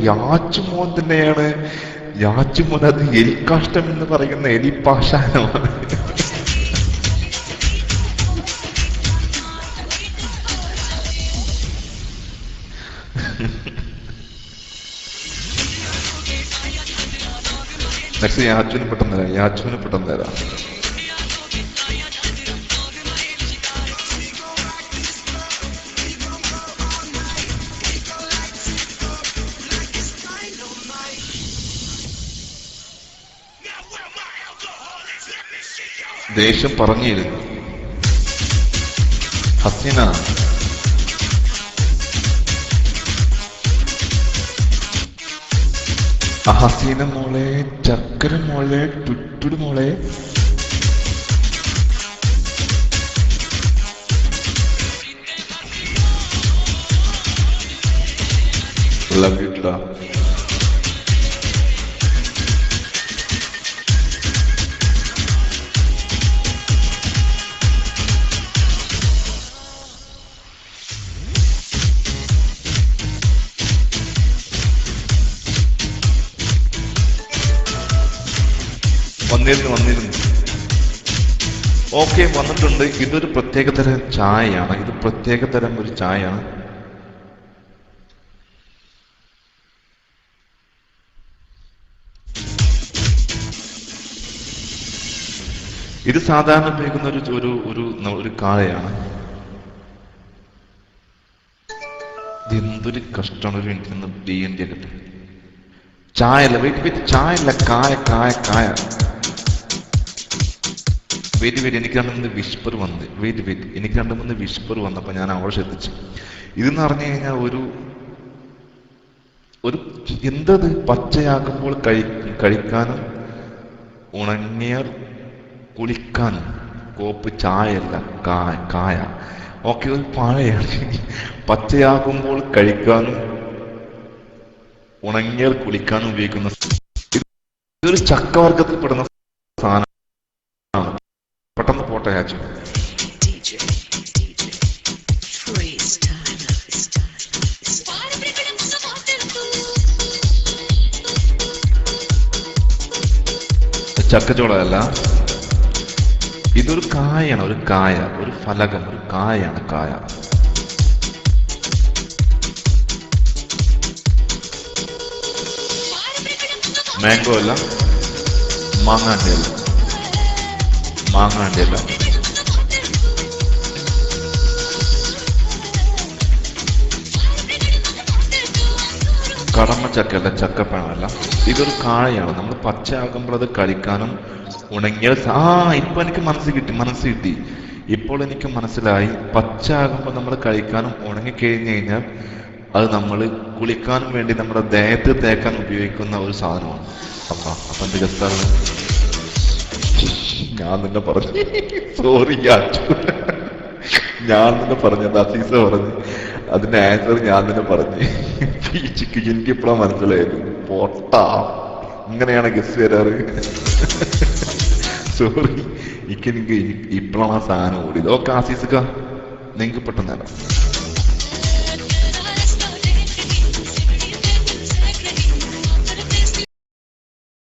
യാച്ചുമോൻ തന്നെയാണ്. യാച്ചുമോൻ അത് എലിക്കാഷ്ടം എന്ന് പറയുന്ന എലിപ്പാഷാനമാണ്. നെക്സ്റ്റ് യാച്ചുവിന് പെട്ടെന്ന് തരാം. യാച്ചുവിന് പെട്ടെന്ന് തരാം. ദേഷ്യം പറഞ്ഞിരുന്നു. ഹസീന ഹസീന മോളെ, ചക്കര മോളെ, ടുട്ടുടു മോളെ. ലവ് യു ടാ. വന്നിരുന്നു. ഓക്കെ, വന്നിട്ടുണ്ട്. ഇതൊരു പ്രത്യേകതരം ചായയാണ്. ഇത് പ്രത്യേകതരം ഒരു ചായയാണ്. ഇത് സാധാരണ ഉപയോഗിക്കുന്ന ഒരു കായയാണ്. ഇതെന്തൊരു കഷ്ടമാണ്. ഒരു മിനിറ്റ് നിന്ന് DND ഒക്കെ ചായല്ല. വെയിറ്റ്, ചായല്ല, കായ. വെയിറ്റ് എനിക്ക് രണ്ടു മൂന്ന് വിസ്പർ വന്ന് എനിക്ക് രണ്ടു മൂന്ന് വിസ്പർ വന്നപ്പോൾ ഞാൻ അവിടെ ശ്രദ്ധിച്ചു. ഇതെന്ന് പറഞ്ഞു കഴിഞ്ഞാൽ ഒരു എന്തത് പച്ചയാകുമ്പോൾ കഴിക്കാനും ഉണങ്ങിയാൽ കുളിക്കാനും. കോപ്പ് ചായല്ല, കായ. ഓക്കെ, ഒരു പാഴയാണ്. പച്ചയാകുമ്പോൾ കഴിക്കാനും ഉണങ്ങിയാൽ കുളിക്കാനും ഉപയോഗിക്കുന്ന ഇതൊരു ചക്കവർഗത്തിൽപ്പെടുന്ന സാധനം. പെട്ടെന്ന് പോട്ടെ യാച്ചു. ചക്കച്ചോളല്ല, ഇതൊരു കായാണ്. ഒരു ഫലകം, ഒരു കായാണ്. മാംഗോ അല്ല, മാങ്ങാണ്ടി അല്ല. കടമ്മ ചക്കയല്ല, ചക്കപ്പഴമല്ല. ഇതൊരു കായാണ്. നമ്മൾ പച്ചയാകുമ്പോൾ അത് കഴിക്കാനും ഉണങ്ങിയ ഇപ്പൊ എനിക്ക് മനസ്സ് കിട്ടി. ഇപ്പോൾ എനിക്ക് മനസ്സിലായി. പച്ചയാകുമ്പോൾ നമ്മൾ കഴിക്കാനും ഉണങ്ങിക്കഴിഞ്ഞു കഴിഞ്ഞാൽ അത് നമ്മൾ കുളിക്കാനും വേണ്ടി നമ്മുടെ ദേഹത്ത് തേക്കാൻ ഉപയോഗിക്കുന്ന ഒരു സാധനമാണ്. അപ്പൊ എന്ത് ഗസ്റ്റാണ് ഞാൻ തന്നെ പറഞ്ഞു. സോറി ഞാൻ തന്നെ പറഞ്ഞത്. അസീസ പറഞ്ഞു അതിന്റെ ആൻസർ ഞാൻ തന്നെ പറഞ്ഞു. എനിക്ക് ഇപ്പോഴാണ് മനസ്സിലായത്. പൊട്ടാ, ഇങ്ങനെയാണ് ഗസ് വരാറ്. സോറി, എനിക്ക് ഇപ്പോഴാണ് ആ സാധനം ഓടിയത്. ഓക്കെ ആസീസക്ക, നിങ്ങൾക്ക് പെട്ടെന്ന് തരാം.